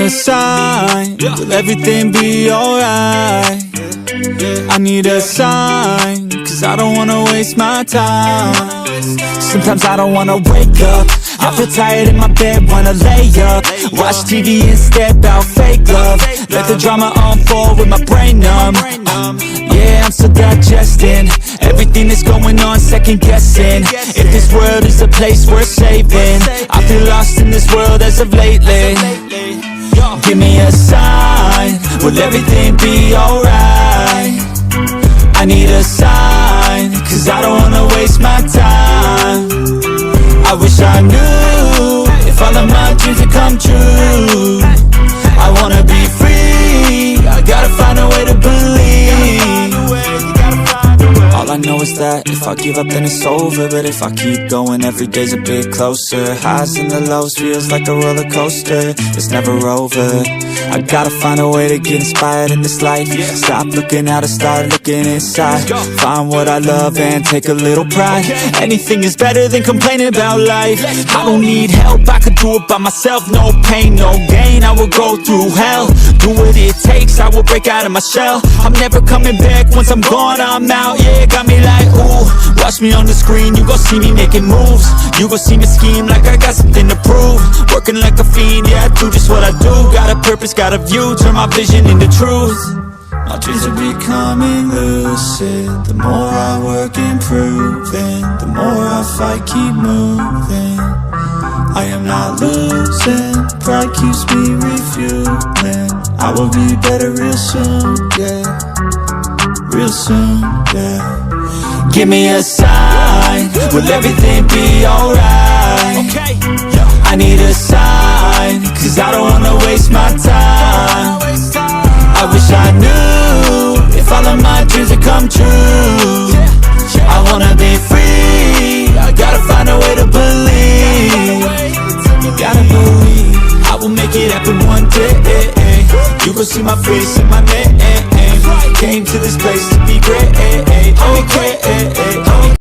a sign. Will everything be alright? I need a sign, cause I don't wanna waste my time. Sometimes I don't wanna wake up, I feel tired in my bed, wanna lay up, watch TV instead, about fake love. Let the drama unfold with my brain numb. Yeah, I'm still digesting everything that's going on, second guessing if this world is a place worth saving. I feel lost in this world as of lately. Give me a sign, will everything be alright? I need a sign, cause I don't wanna waste my time. I wish I knew if all of my dreams would come true. I wanna be free, I gotta find a way to believe. All I know is that if I give up then it's over, but if I keep going every day's a bit closer. Highs and the lows feels like a roller coaster, it's never over. I gotta find a way to get inspired in this life. Stop looking out and start looking inside. Find what I love and take a little pride. Anything is better than complaining about life. I don't need help, I could do it by myself. No pain, no gain, I will go through hell. Do what it takes, I will break out of my shell. I'm never coming back, once I'm gone I'm out. Yeah, got me like ooh, watch me on the screen, you gon' see me making moves. You gon' see me scheme like I got something to prove. Working like a fiend, yeah I do just what I do. Got a purpose, got a view, turn my vision into truth. My dreams are becoming lucid. The more I work improving, the more I fight, keep moving. I am not losing, pride keeps me refueling. I will be better real soon, yeah. Real soon, yeah. Give me a sign, will everything be alright? I need a sign, cause I don't wanna waste my time. I wish I knew if all of my dreams would come true. I wanna be free, I gotta find a way to believe. Gotta believe, I will make it happen one day. You gon' see my face and my name. Came to this place to be great, oh great.